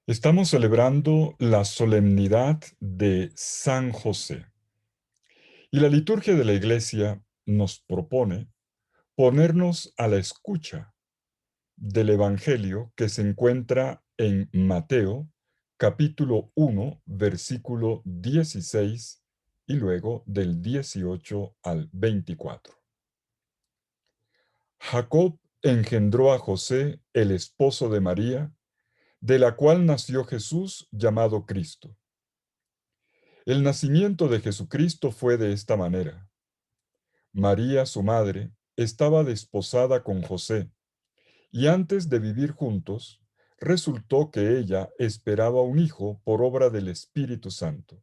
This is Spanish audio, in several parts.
Estamos celebrando la solemnidad de San José y la liturgia de la Iglesia nos propone ponernos a la escucha del Evangelio que se encuentra en Mateo, capítulo 1, versículo 16 y luego del 18 al 24. Jacob engendró a José, el esposo de María, de la cual nació Jesús llamado Cristo. El nacimiento de Jesucristo fue de esta manera. María, su madre, estaba desposada con José, y antes de vivir juntos, resultó que ella esperaba un hijo por obra del Espíritu Santo.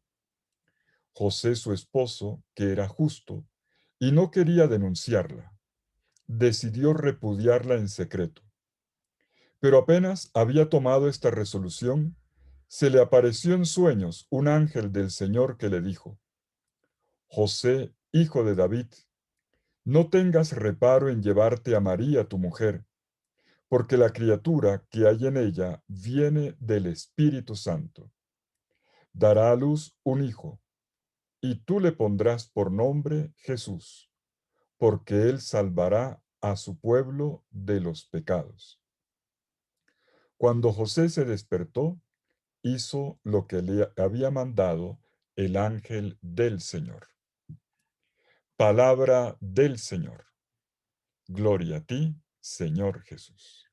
José, su esposo, que era justo, y no quería denunciarla, decidió repudiarla en secreto. Pero apenas había tomado esta resolución, se le apareció en sueños un ángel del Señor que le dijo: José, hijo de David, no tengas reparo en llevarte a María tu mujer, porque la criatura que hay en ella viene del Espíritu Santo. Dará a luz un hijo, y tú le pondrás por nombre Jesús, porque él salvará a su pueblo de los pecados. Cuando José se despertó, hizo lo que le había mandado el ángel del Señor. Palabra del Señor. Gloria a ti, Señor Jesús.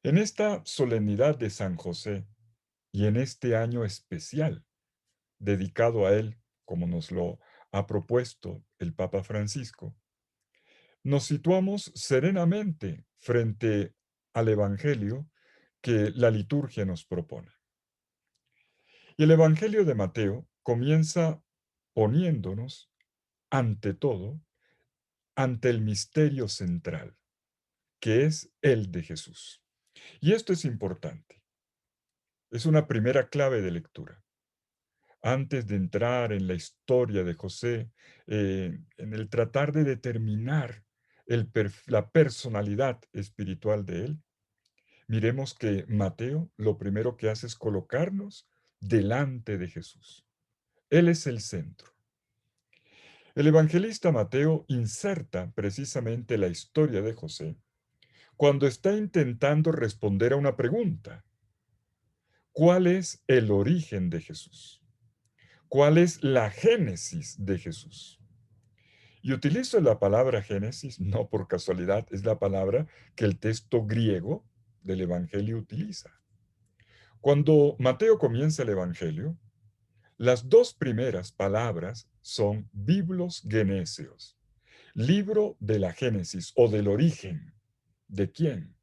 En esta solemnidad de San José y en este año especial dedicado a él, como nos lo ha propuesto el Papa Francisco, nos situamos serenamente frente al Evangelio que la liturgia nos propone. Y el Evangelio de Mateo comienza poniéndonos, ante todo, ante el misterio central, que es el de Jesús. Y esto es importante. Es una primera clave de lectura. Antes de entrar en la historia de José, en el tratar de determinar la personalidad espiritual de él, miremos que Mateo lo primero que hace es colocarnos delante de Jesús. Él es el centro. El evangelista Mateo inserta precisamente la historia de José cuando está intentando responder a una pregunta. ¿Cuál es el origen de Jesús? ¿Cuál es la génesis de Jesús? Y utilizo la palabra génesis no por casualidad, es la palabra que el texto griego del Evangelio utiliza. Cuando Mateo comienza el Evangelio, las dos primeras palabras son biblos genéseos, libro de la génesis o del origen. ¿De quién?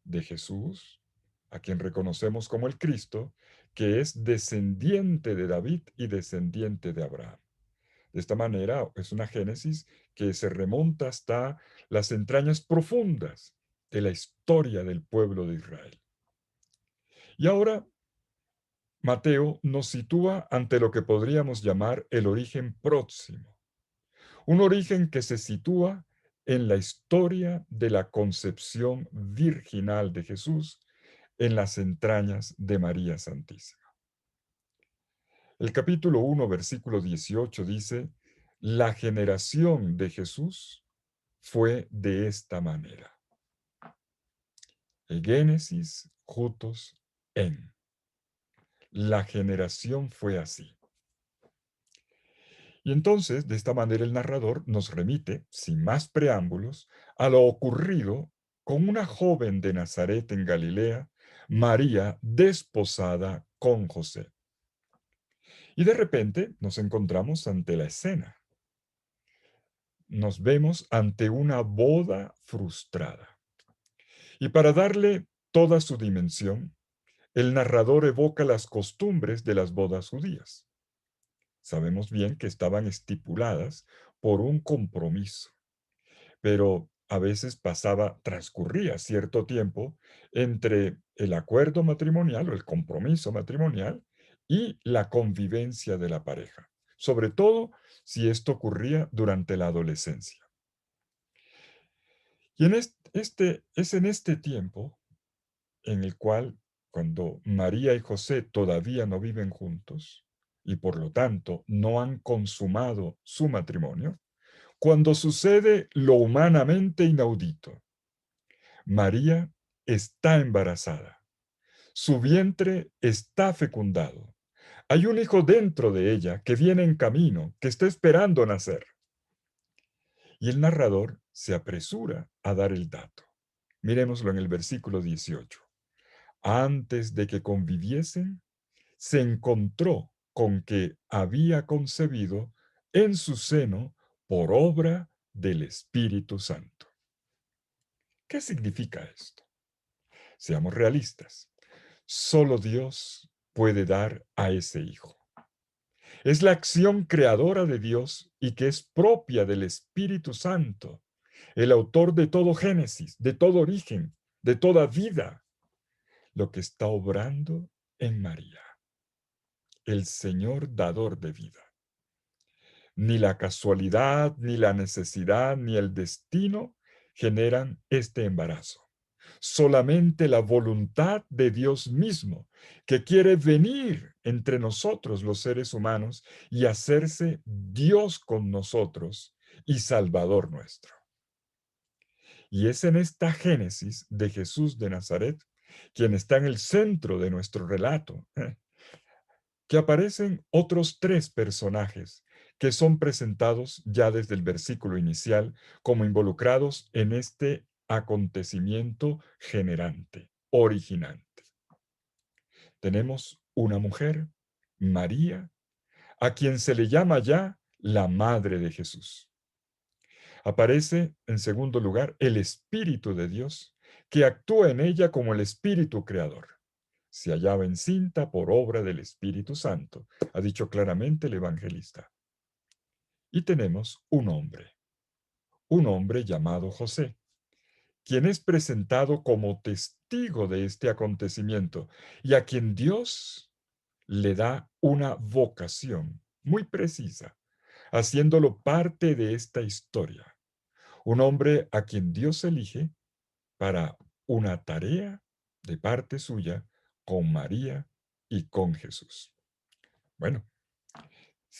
De Jesús, a quien reconocemos como el Cristo, que es descendiente de David y descendiente de Abraham. De esta manera, es una génesis que se remonta hasta las entrañas profundas de la historia del pueblo de Israel. Y ahora, Mateo nos sitúa ante lo que podríamos llamar el origen próximo, un origen que se sitúa en la historia de la concepción virginal de Jesús en las entrañas de María Santísima. El capítulo 1, versículo 18 dice: la generación de Jesús fue de esta manera. Génesis, jutos, en. La generación fue así. Y entonces, de esta manera, el narrador nos remite, sin más preámbulos, a lo ocurrido con una joven de Nazaret en Galilea, María, desposada con José. Y de repente nos encontramos ante la escena. Nos vemos ante una boda frustrada. Y para darle toda su dimensión, el narrador evoca las costumbres de las bodas judías. Sabemos bien que estaban estipuladas por un compromiso, pero a veces transcurría cierto tiempo entre el acuerdo matrimonial o el compromiso matrimonial y la convivencia de la pareja, sobre todo si esto ocurría durante la adolescencia. Y es en este tiempo en el cual, cuando María y José todavía no viven juntos y por lo tanto no han consumado su matrimonio, cuando sucede lo humanamente inaudito, María está embarazada, su vientre está fecundado, hay un hijo dentro de ella que viene en camino, que está esperando nacer. Y el narrador se apresura a dar el dato. Miremoslo en el versículo 18. Antes de que conviviesen, se encontró con que había concebido en su seno por obra del Espíritu Santo. ¿Qué significa esto? Seamos realistas. Solo Dios puede dar a ese hijo. Es la acción creadora de Dios y que es propia del Espíritu Santo, el autor de todo Génesis, de todo origen, de toda vida, lo que está obrando en María, el Señor dador de vida. Ni la casualidad, ni la necesidad, ni el destino generan este embarazo. Solamente la voluntad de Dios mismo, que quiere venir entre nosotros los seres humanos y hacerse Dios con nosotros y Salvador nuestro. Y es en esta génesis de Jesús de Nazaret, quien está en el centro de nuestro relato, que aparecen otros tres personajes que son presentados ya desde el versículo inicial como involucrados en este acontecimiento generante, originante. Tenemos una mujer, María, a quien se le llama ya la Madre de Jesús. Aparece, en segundo lugar, el Espíritu de Dios, que actúa en ella como el Espíritu Creador. Se hallaba encinta por obra del Espíritu Santo, ha dicho claramente el evangelista. Y tenemos un hombre llamado José, quien es presentado como testigo de este acontecimiento y a quien Dios le da una vocación muy precisa, haciéndolo parte de esta historia. Un hombre a quien Dios elige para una tarea de parte suya con María y con Jesús. Bueno,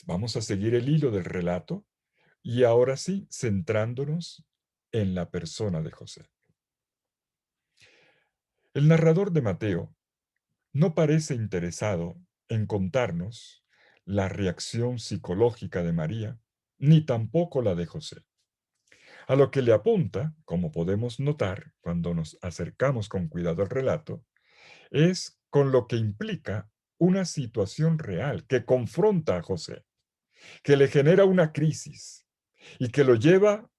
vamos a seguir el hilo del relato y ahora sí, centrándonos en la persona de José. El narrador de Mateo no parece interesado en contarnos la reacción psicológica de María, ni tampoco la de José. A lo que le apunta, como podemos notar cuando nos acercamos con cuidado al relato, es con lo que implica una situación real que confronta a José, que le genera una crisis y que lo lleva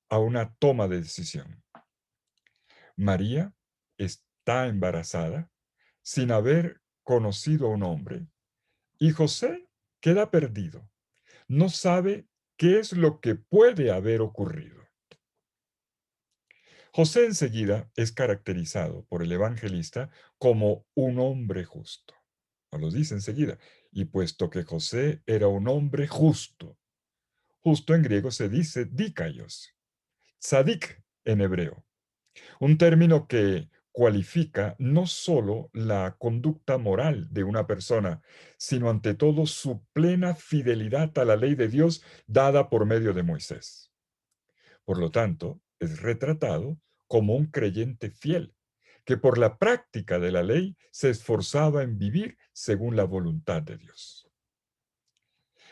a una toma de decisión. María está embarazada sin haber conocido a un hombre y José queda perdido. No sabe qué es lo que puede haber ocurrido. José enseguida es caracterizado por el evangelista como un hombre justo. Nos lo dice enseguida. Y puesto que José era un hombre justo, justo en griego se dice dikaios, tzadik en hebreo, un término que cualifica no solo la conducta moral de una persona, sino ante todo su plena fidelidad a la ley de Dios dada por medio de Moisés. Por lo tanto, es retratado como un creyente fiel, que por la práctica de la ley se esforzaba en vivir según la voluntad de Dios.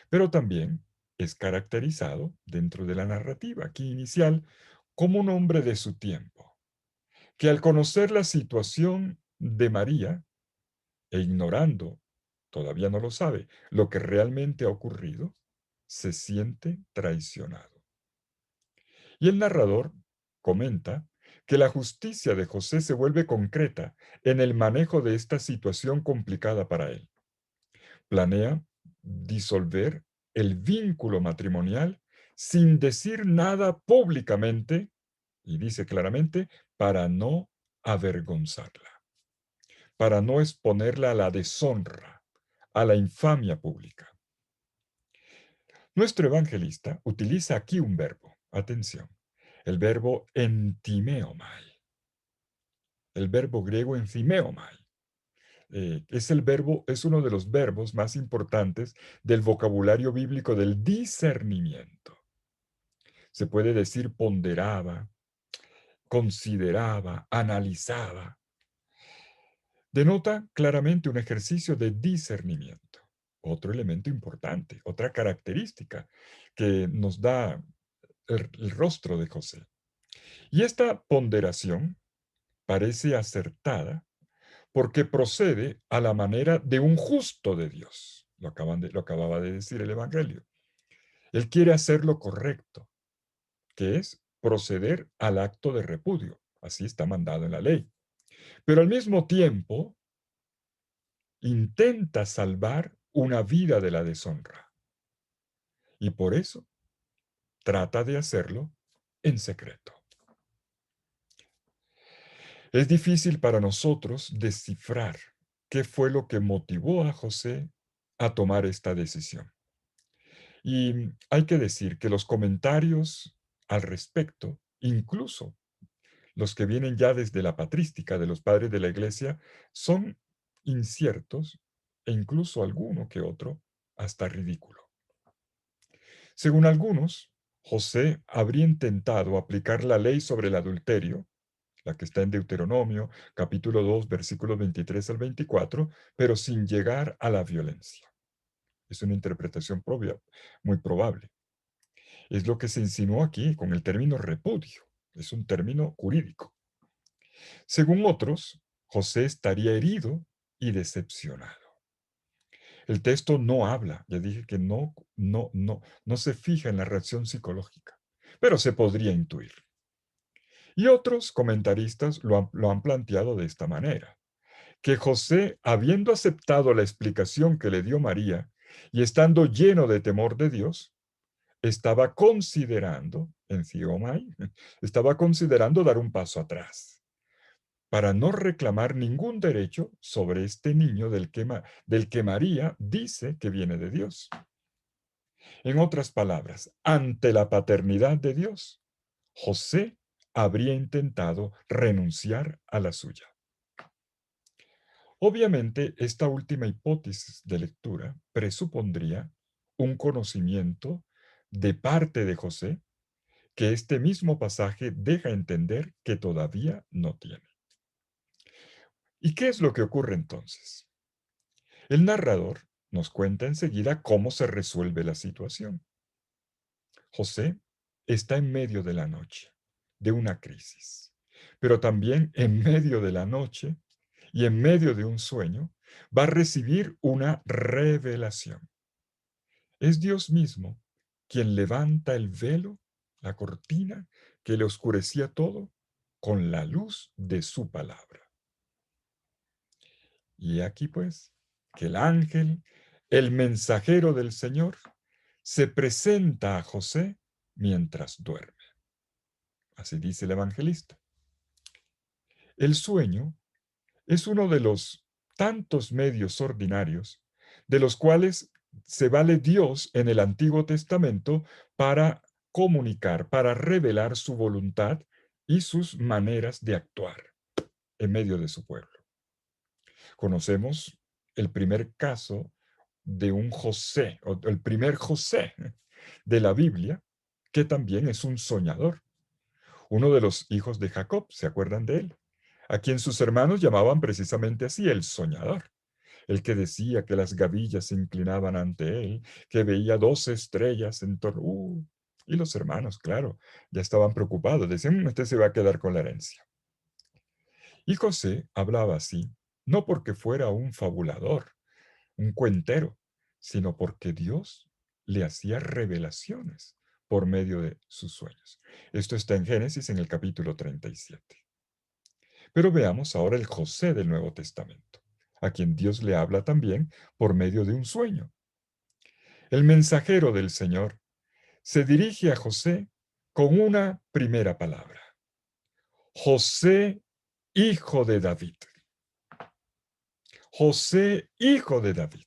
Pero también es caracterizado dentro de la narrativa aquí inicial como un hombre de su tiempo, que al conocer la situación de María e ignorando, todavía no lo sabe, lo que realmente ha ocurrido, se siente traicionado. Y el narrador comenta que la justicia de José se vuelve concreta en el manejo de esta situación complicada para él. Planea disolver el vínculo matrimonial sin decir nada públicamente, y dice claramente, para no avergonzarla, para no exponerla a la deshonra, a la infamia pública. Nuestro evangelista utiliza aquí un verbo, atención, el verbo entimeomai. el verbo griego enzimeomai. Es uno de los verbos más importantes del vocabulario bíblico del discernimiento. Se puede decir ponderaba, consideraba, analizaba. Denota claramente un ejercicio de discernimiento. Otro elemento importante, otra característica que nos da el rostro de José. Y esta ponderación parece acertada porque procede a la manera de un justo de Dios. Lo acababa de decir el Evangelio. Él quiere hacer lo correcto, que es proceder al acto de repudio. Así está mandado en la ley. Pero al mismo tiempo intenta salvar una vida de la deshonra. Y por eso trata de hacerlo en secreto. Es difícil para nosotros descifrar qué fue lo que motivó a José a tomar esta decisión. Y hay que decir que los comentarios al respecto, incluso los que vienen ya desde la patrística de los padres de la iglesia, son inciertos e incluso alguno que otro hasta ridículo. Según algunos, José habría intentado aplicar la ley sobre el adulterio, la que está en Deuteronomio, capítulo 2, versículos 23 al 24, pero sin llegar a la violencia. Es una interpretación muy probable. Es lo que se insinuó aquí con el término repudio. Es un término jurídico. Según otros, José estaría herido y decepcionado. El texto no habla, ya dije que no se fija en la reacción psicológica, pero se podría intuir. Y otros comentaristas lo han planteado de esta manera, que José, habiendo aceptado la explicación que le dio María y estando lleno de temor de Dios, estaba considerando, en Ciomai, estaba considerando dar un paso atrás para no reclamar ningún derecho sobre este niño del que María dice que viene de Dios. En otras palabras, ante la paternidad de Dios, José habría intentado renunciar a la suya. Obviamente, esta última hipótesis de lectura presupondría un conocimiento de parte de José que este mismo pasaje deja entender que todavía no tiene. ¿Y qué es lo que ocurre entonces? El narrador nos cuenta enseguida cómo se resuelve la situación. José está en medio de la noche, de una crisis, pero también en medio de la noche y en medio de un sueño va a recibir una revelación. Es Dios mismo quien levanta el velo, la cortina que le oscurecía todo, con la luz de su palabra. Y aquí pues que el ángel, el mensajero del Señor, se presenta a José mientras duerme. Así dice el evangelista. El sueño es uno de los tantos medios ordinarios de los cuales se vale Dios en el Antiguo Testamento para comunicar, para revelar su voluntad y sus maneras de actuar en medio de su pueblo. Conocemos el primer caso de un José, o el primer José de la Biblia, que también es un soñador, uno de los hijos de Jacob, ¿se acuerdan de él? A quien sus hermanos llamaban precisamente así, el soñador, el que decía que las gavillas se inclinaban ante él, que veía 12 estrellas en torno. Y los hermanos, claro, ya estaban preocupados, decían, este se va a quedar con la herencia. Y José hablaba así, no porque fuera un fabulador, un cuentero, sino porque Dios le hacía revelaciones por medio de sus sueños. Esto está en Génesis en el capítulo 37. Pero veamos ahora el José del Nuevo Testamento, a quien Dios le habla también por medio de un sueño. El mensajero del Señor se dirige a José con una primera palabra. José, hijo de David. José, hijo de David.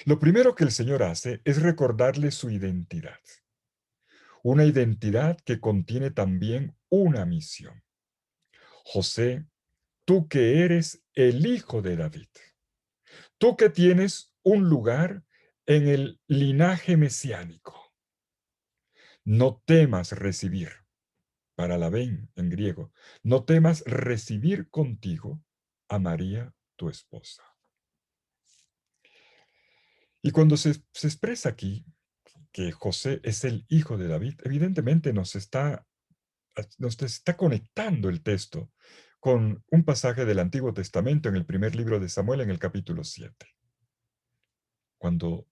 Lo primero que el Señor hace es recordarle su identidad. Una identidad que contiene también una misión. José, tú que eres el hijo de David, tú que tienes un lugar en el linaje mesiánico, no temas recibir, para la ven en griego, no temas recibir contigo a María, tu esposa. Y cuando se expresa aquí que José es el hijo de David, evidentemente nos está conectando el texto con un pasaje del Antiguo Testamento en el primer libro de Samuel en el capítulo 7, cuando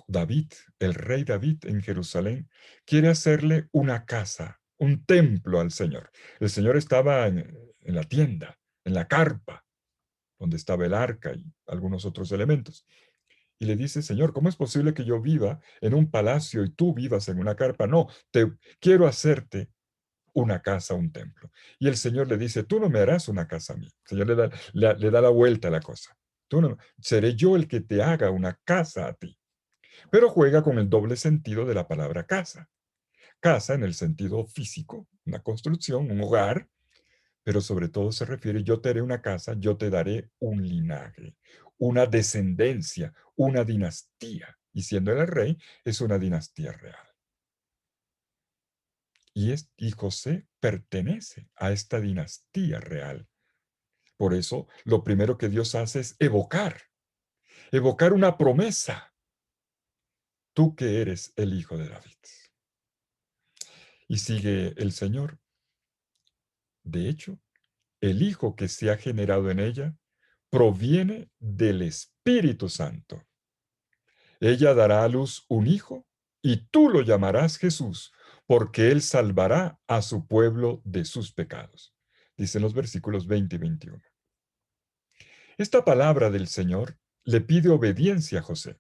David, el rey David en Jerusalén, quiere hacerle una casa, un templo al Señor. El Señor estaba en la tienda, en la carpa, donde estaba el arca y algunos otros elementos. Y le dice, Señor, ¿cómo es posible que yo viva en un palacio y tú vivas en una carpa? No, quiero hacerte una casa, un templo. Y el Señor le dice, tú no me harás una casa a mí. El Señor le da la vuelta a la cosa. Tú no, seré yo el que te haga una casa a ti. Pero juega con el doble sentido de la palabra casa. Casa en el sentido físico, una construcción, un hogar, pero sobre todo se refiere, yo te haré una casa, yo te daré un linaje, una descendencia, una dinastía. Y siendo él el rey, es una dinastía real. Y José pertenece a esta dinastía real. Por eso, lo primero que Dios hace es evocar una promesa. Tú que eres el hijo de David. Y sigue el Señor. De hecho, el hijo que se ha generado en ella proviene del Espíritu Santo. Ella dará a luz un hijo y tú lo llamarás Jesús, porque él salvará a su pueblo de sus pecados. Dicen los versículos 20 y 21. Esta palabra del Señor le pide obediencia a José.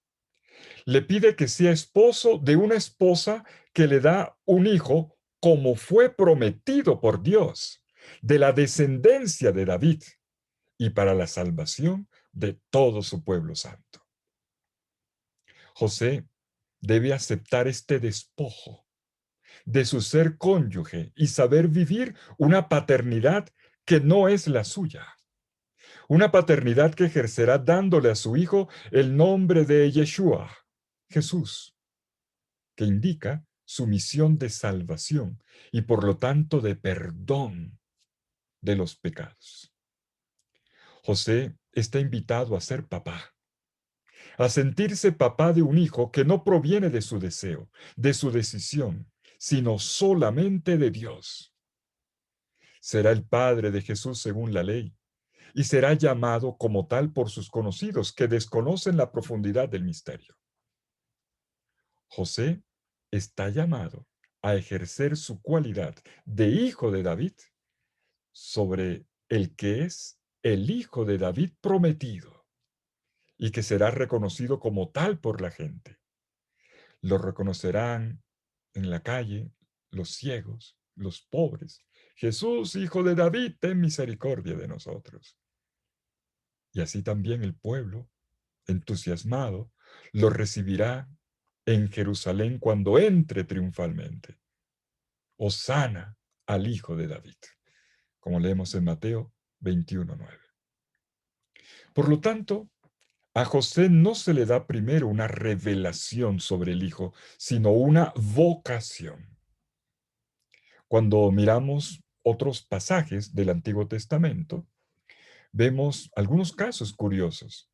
Le pide que sea esposo de una esposa que le da un hijo como fue prometido por Dios, de la descendencia de David y para la salvación de todo su pueblo santo. José debe aceptar este despojo de su ser cónyuge y saber vivir una paternidad que no es la suya. Una paternidad que ejercerá dándole a su hijo el nombre de Yeshua, Jesús, que indica su misión de salvación y por lo tanto de perdón de los pecados. José está invitado a ser papá, a sentirse papá de un hijo que no proviene de su deseo, de su decisión, sino solamente de Dios. Será el padre de Jesús según la ley y será llamado como tal por sus conocidos que desconocen la profundidad del misterio. José está llamado a ejercer su cualidad de hijo de David sobre el que es el hijo de David prometido y que será reconocido como tal por la gente. Lo reconocerán en la calle los ciegos, los pobres. Jesús, hijo de David, ten misericordia de nosotros. Y así también el pueblo, entusiasmado, lo recibirá en Jerusalén cuando entre triunfalmente. Hosana al hijo de David, como leemos en Mateo 21:9. Por lo tanto, a José no se le da primero una revelación sobre el hijo, sino una vocación. Cuando miramos otros pasajes del Antiguo Testamento, vemos algunos casos curiosos.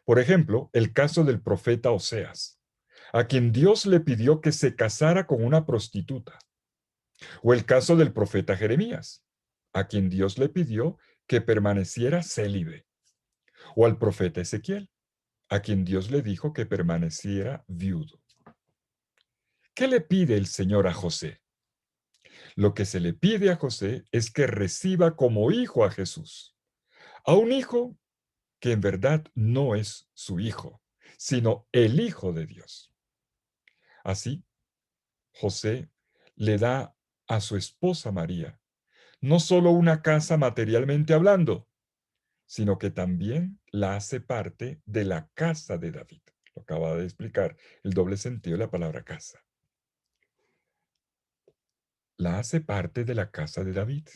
Por ejemplo, el caso del profeta Oseas, a quien Dios le pidió que se casara con una prostituta. O el caso del profeta Jeremías, a quien Dios le pidió que permaneciera célibe. O al profeta Ezequiel, a quien Dios le dijo que permaneciera viudo. ¿Qué le pide el Señor a José? Lo que se le pide a José es que reciba como hijo a Jesús, a un hijo que en verdad no es su hijo, sino el Hijo de Dios. Así, José le da a su esposa María no solo una casa materialmente hablando, sino que también la hace parte de la casa de David. Lo acaba de explicar el doble sentido de la palabra casa. La hace parte de la casa de David.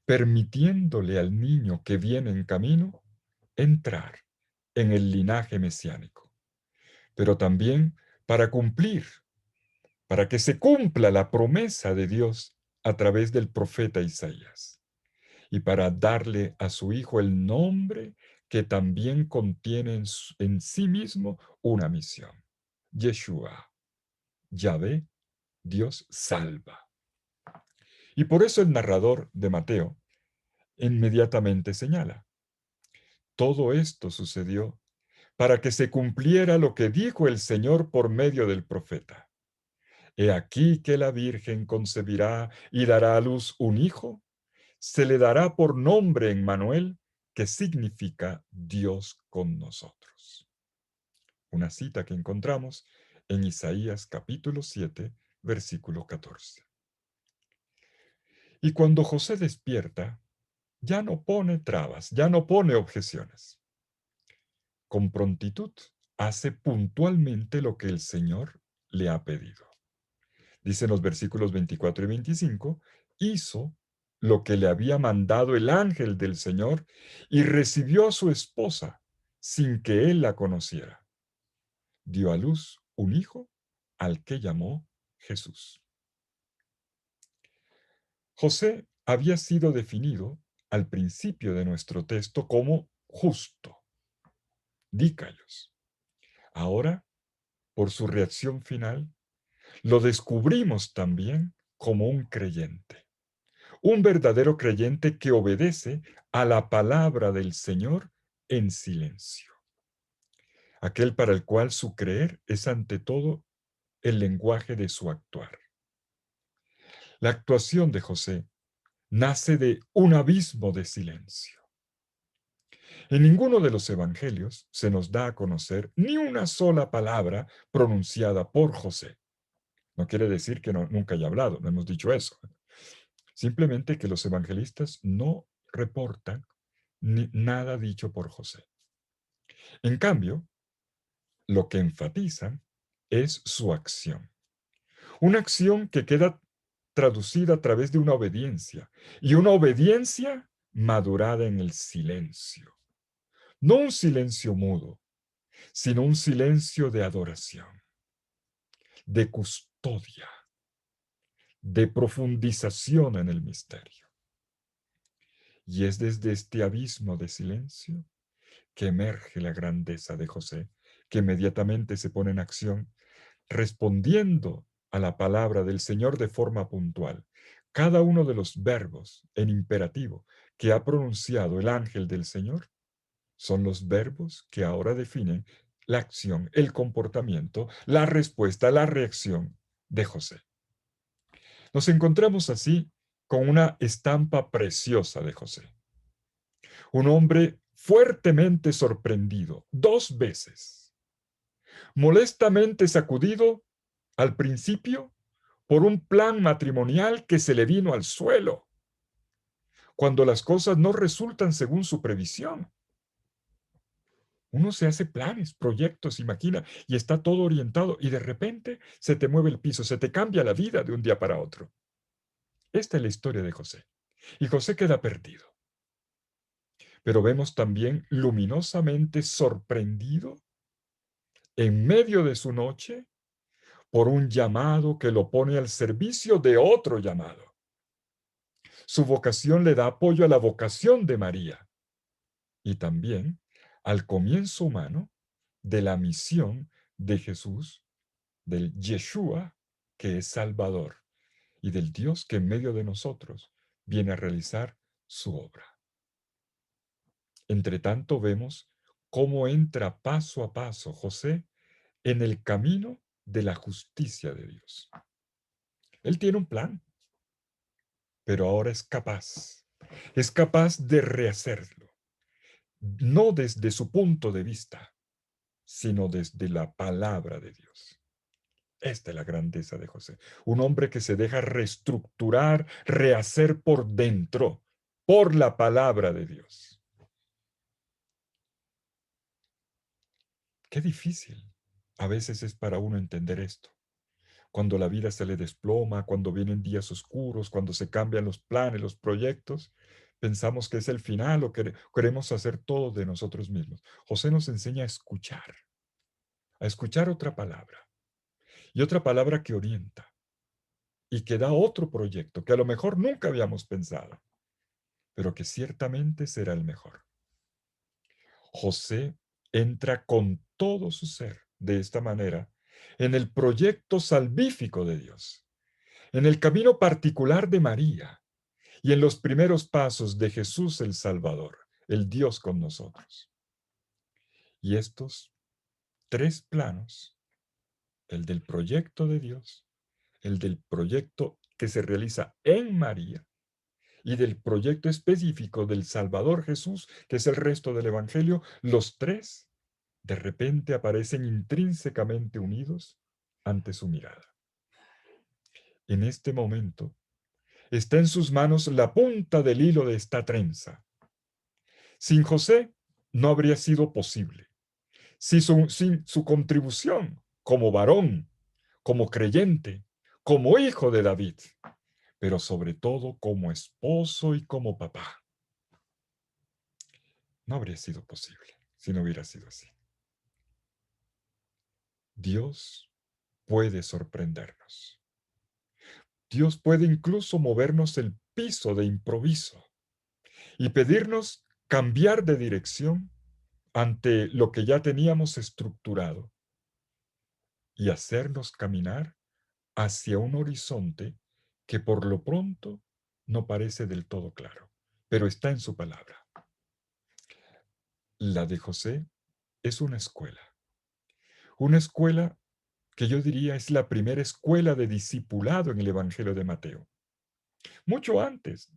permitiéndole al niño que viene en camino entrar en el linaje mesiánico, pero también para cumplir, para que se cumpla la promesa de Dios a través del profeta Isaías, y para darle a su hijo el nombre que también contiene en sí mismo una misión. Yeshua, Yahvé, Dios salva. Y por eso el narrador de Mateo inmediatamente señala, todo esto sucedió para que se cumpliera lo que dijo el Señor por medio del profeta. He aquí que la Virgen concebirá y dará a luz un hijo, se le dará por nombre Emmanuel, que significa Dios con nosotros. Una cita que encontramos en Isaías capítulo 7, versículo 14. Y cuando José despierta, ya no pone trabas, ya no pone objeciones. Con prontitud hace puntualmente lo que el Señor le ha pedido. Dicen los versículos 24 y 25, hizo lo que le había mandado el ángel del Señor y recibió a su esposa sin que él la conociera. Dio a luz un hijo al que llamó Jesús. José había sido definido al principio de nuestro texto como justo, dícalos. Ahora, por su reacción final, lo descubrimos también como un creyente. Un verdadero creyente que obedece a la palabra del Señor en silencio. Aquel para el cual su creer es ante todo el lenguaje de su actuar. La actuación de José nace de un abismo de silencio. En ninguno de los evangelios se nos da a conocer ni una sola palabra pronunciada por José. No quiere decir que nunca haya hablado, no hemos dicho eso. Simplemente que los evangelistas no reportan nada dicho por José. En cambio, lo que enfatizan es su acción. Una acción que queda traducida a través de una obediencia, y una obediencia madurada en el silencio. No un silencio mudo, sino un silencio de adoración, de custodia, de profundización en el misterio. Y es desde este abismo de silencio que emerge la grandeza de José, que inmediatamente se pone en acción, respondiendo a la palabra del Señor de forma puntual. Cada uno de los verbos en imperativo que ha pronunciado el ángel del Señor son los verbos que ahora definen la acción, el comportamiento, la respuesta, la reacción de José. Nos encontramos así con una estampa preciosa de José. Un hombre fuertemente sorprendido, 2 veces, molestamente sacudido al principio por un plan matrimonial que se le vino al suelo, cuando las cosas no resultan según su previsión. Uno se hace planes, proyectos, imagina, y está todo orientado, y de repente se te mueve el piso, se te cambia la vida de un día para otro. Esta es la historia de José. Y José queda perdido. Pero vemos también luminosamente sorprendido en medio de su noche por un llamado que lo pone al servicio de otro llamado. Su vocación le da apoyo a la vocación de María y también al comienzo humano de la misión de Jesús, del Yeshua, que es Salvador, y del Dios que en medio de nosotros viene a realizar su obra. Entre tanto vemos cómo entra paso a paso José en el camino de la justicia de Dios. Él tiene un plan, pero ahora es capaz de rehacerlo, no desde su punto de vista, sino desde la palabra de Dios. Esta es la grandeza de José, un hombre que se deja reestructurar, rehacer por dentro, por la palabra de Dios. Qué difícil a veces es para uno entender esto, Cuando la vida se le desploma, cuando vienen días oscuros, cuando se cambian los planes, los proyectos, pensamos que es el final o queremos hacer todo de nosotros mismos. José nos enseña a escuchar otra palabra y otra palabra que orienta y que da otro proyecto que a lo mejor nunca habíamos pensado, pero que ciertamente será el mejor. José entra con todo su ser, de esta manera, en el proyecto salvífico de Dios, en el camino particular de María y en los primeros pasos de Jesús el Salvador, el Dios con nosotros. Y estos tres planos, el del proyecto de Dios, el del proyecto que se realiza en María y del proyecto específico del Salvador Jesús, que es el resto del Evangelio, los tres de repente aparecen intrínsecamente unidos ante su mirada. En este momento está en sus manos la punta del hilo de esta trenza. Sin José no habría sido posible. Sin su contribución como varón, como creyente, como hijo de David, pero sobre todo como esposo y como papá. No habría sido posible si no hubiera sido así. Dios puede sorprendernos. Dios puede incluso movernos el piso de improviso y pedirnos cambiar de dirección ante lo que ya teníamos estructurado y hacernos caminar hacia un horizonte que por lo pronto no parece del todo claro, pero está en su palabra. La de José es una escuela que yo diría es la primera escuela de discipulado en el Evangelio de Mateo. Mucho antes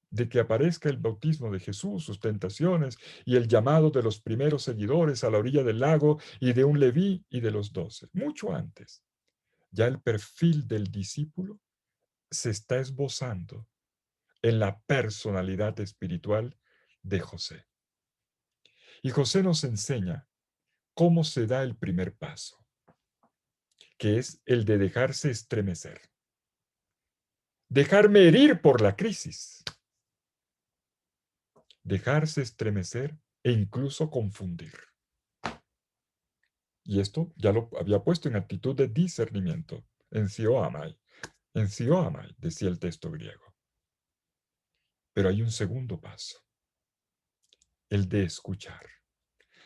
de que aparezca el bautismo de Jesús, sus tentaciones y el llamado de los primeros seguidores a la orilla del lago y de un Leví y de los 12. Mucho antes, ya el perfil del discípulo se está esbozando en la personalidad espiritual de José. Y José nos enseña cómo se da el primer paso, que es el de dejarse estremecer, dejarme herir por la crisis, dejarse estremecer e incluso confundir. Y esto ya lo había puesto en actitud de discernimiento, en Sioamai. En Sioamai, decía el texto griego. Pero hay un segundo paso, el de escuchar.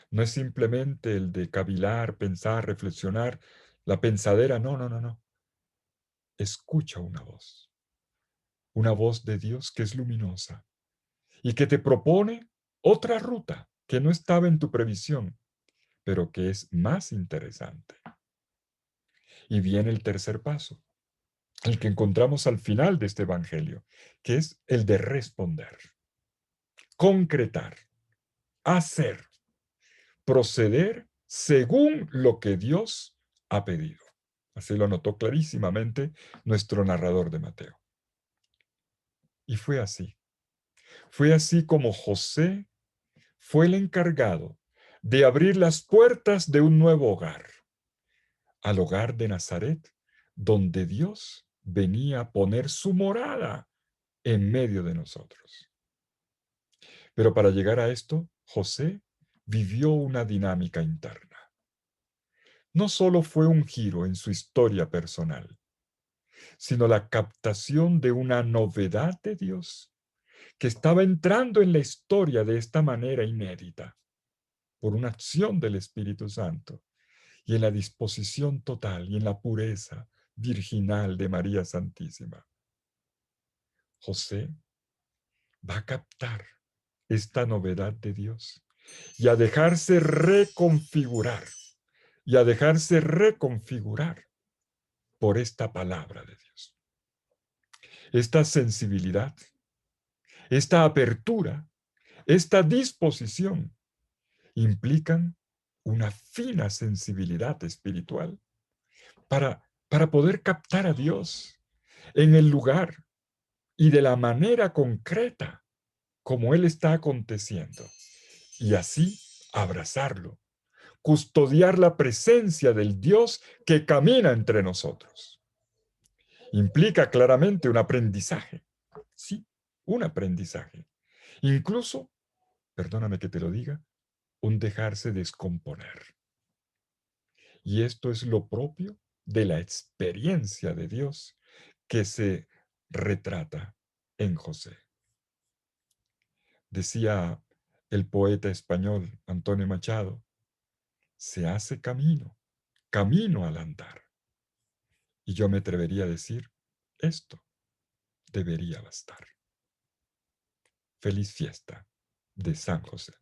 No es simplemente el de cavilar, pensar, reflexionar, la pensadera, no, no, no, no. Escucha una voz de Dios que es luminosa y que te propone otra ruta que no estaba en tu previsión, pero que es más interesante. Y viene el tercer paso, el que encontramos al final de este Evangelio, que es el de responder, concretar, hacer, proceder según lo que Dios ha pedido. Así lo anotó clarísimamente nuestro narrador de Mateo. Y fue así. Fue así como José fue el encargado de abrir las puertas de un nuevo hogar, al hogar de Nazaret, donde Dios venía a poner su morada en medio de nosotros. Pero para llegar a esto, José vivió una dinámica interna. No solo fue un giro en su historia personal, sino la captación de una novedad de Dios que estaba entrando en la historia de esta manera inédita, por una acción del Espíritu Santo y en la disposición total y en la pureza virginal de María Santísima. José va a captar esta novedad de Dios y a dejarse reconfigurar por esta palabra de Dios. Esta sensibilidad, esta apertura, esta disposición implican una fina sensibilidad espiritual para poder captar a Dios en el lugar y de la manera concreta como Él está aconteciendo y así abrazarlo, custodiar la presencia del Dios que camina entre nosotros. Implica claramente un aprendizaje. Sí, un aprendizaje. Incluso, perdóname que te lo diga, un dejarse descomponer. Y esto es lo propio de la experiencia de Dios que se retrata en José. Decía el poeta español Antonio Machado, se hace camino, camino al andar. Y yo me atrevería a decir, esto debería bastar. Feliz fiesta de San José.